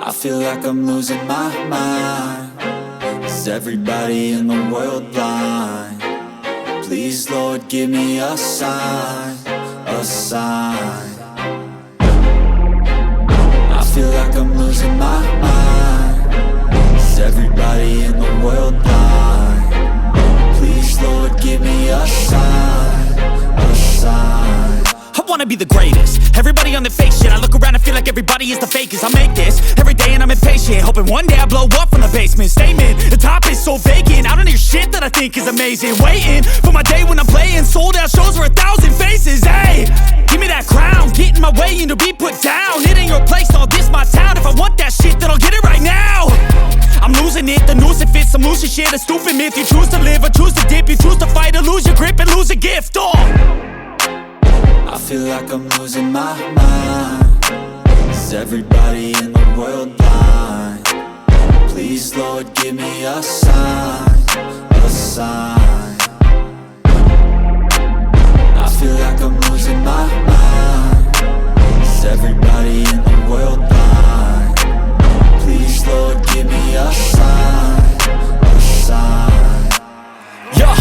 I feel like I'm losing my mind. Is everybody in the world blind? Please, Lord, give me a sign, a sign. I feel like I'm losing my mind. Is everybody in the world blind? Please, Lord, give me a sign, a sign. I wanna be the greatest. Everybody on the fake shit. I look around and feel like everybody is the fakest. I make this every day and I'm impatient, hoping one day I blow up from the basement. Statement, the top is so vacant. I don't hear shit that I think is amazing. Waiting for my day when I'm playing sold out shows for 1,000 faces. Hey, give me that crown, get in my way and to be put down. It ain't your place, all this my town. If I want that shit, then I'll get it right now. I'm losing it, the noose it fits. I'm losing shit, a stupid myth. You choose to live or choose to dip. You choose to fight or lose your grip and lose a gift. I feel like I'm losing my mind. Is everybody in the world blind? Please, Lord, give me a sign, a sign. I feel like I'm losing my mind. Is everybody in the world blind? Please, Lord, give me a sign, a sign. Yeah.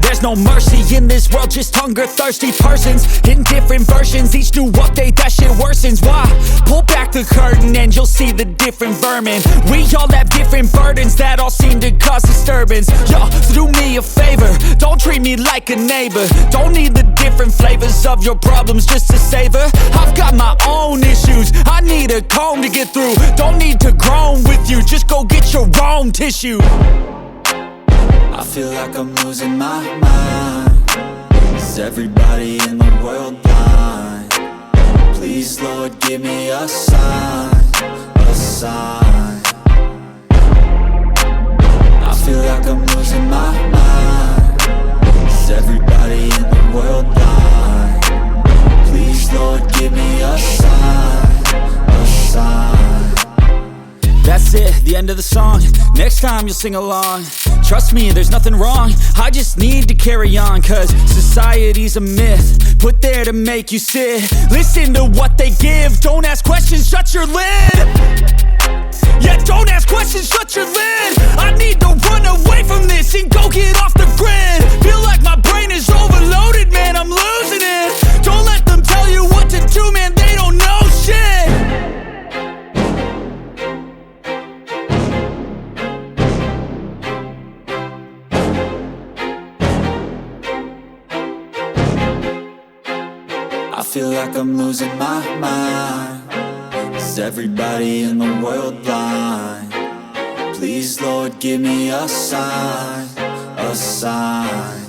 There's no mercy in this world, just hunger-thirsty persons in different versions. Each new update, that shit worsens. Why? Pull back the curtain and you'll see the different vermin. We all have different burdens that all seem to cause disturbance. Yo, so do me a favor, don't treat me like a neighbor. Don't need the different flavors of your problems just to savor. I've got my own issues, I need a comb to get through. Don't need to groan with you, just go get your own tissue. I feel like I'm losing my mind. Is everybody in the world blind? Please, Lord, give me a sign, a sign. I feel like I'm losing my mind. Is everybody in the world blind? Please, Lord, give me a sign, a sign. That's it, the end of the song. Next time you'll sing along. Trust me, there's nothing wrong. I just need to carry on, cause society's a myth put there to make you sit. Listen to what they give. Don't ask questions, shut your lid. Yeah, don't ask questions, shut your lid. I need to run away from this and go get off the grid. Feel like my brain is overloaded, man, I'm losing it. Don't let them tell you what to do, man, they don't know shit. I feel like I'm losing my mind. Is everybody in the world blind? Please, Lord, give me a sign, a sign.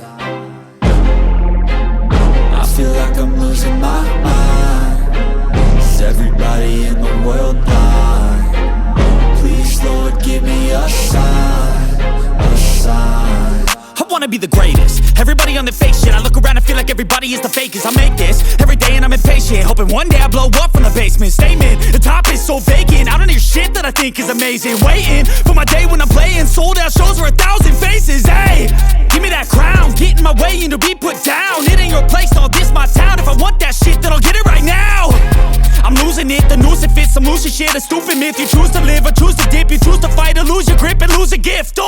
I feel like I'm losing my mind. Is everybody in the world blind? Please, Lord, give me a sign, a sign. I wanna be the greatest. Everybody on the fake shit. I look around and feel like everybody is the fakest. I make this every day and I'm impatient, hoping one day I blow up from the basement. Statement, the top is so vacant. I don't hear shit that I think is amazing. Waiting for my day when I'm playing sold out shows for 1,000 faces. Hey, give me that crown, get in my way and to be put down. It ain't your place, all this my town. If I want that shit, then I'll get it right now. I'm losing it, the noose it fits. I'm losing shit, a stupid myth. You choose to live or choose to dip. You choose to fight or lose your grip and lose a gift.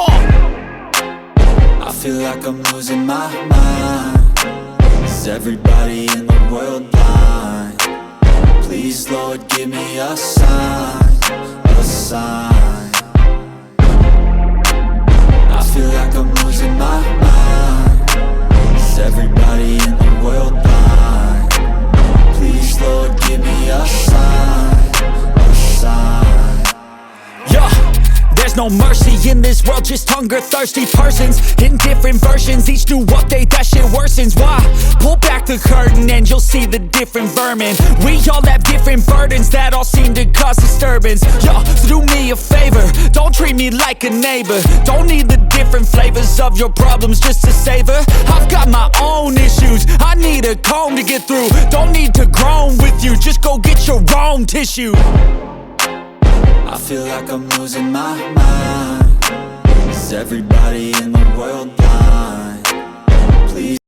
I feel like I'm losing my mind. Is everybody in the world blind? Please, Lord, give me a sign, a sign. I feel like I'm losing my mind. Is everybody in the world blind? Please, Lord, give me a sign, a sign. Yeah. There's no mercy in this world, just hunger-thirsty persons in different versions. Each new update, that shit worsens. Why? Pull back the curtain and you'll see the different vermin. We all have different burdens that all seem to cause disturbance. Yo, so do me a favor, don't treat me like a neighbor. Don't need the different flavors of your problems just to savor. I've got my own issues, I need a comb to get through. Don't need to groan with you, just go get your own tissue. I feel like I'm losing my mind. Is everybody in the world blind? Please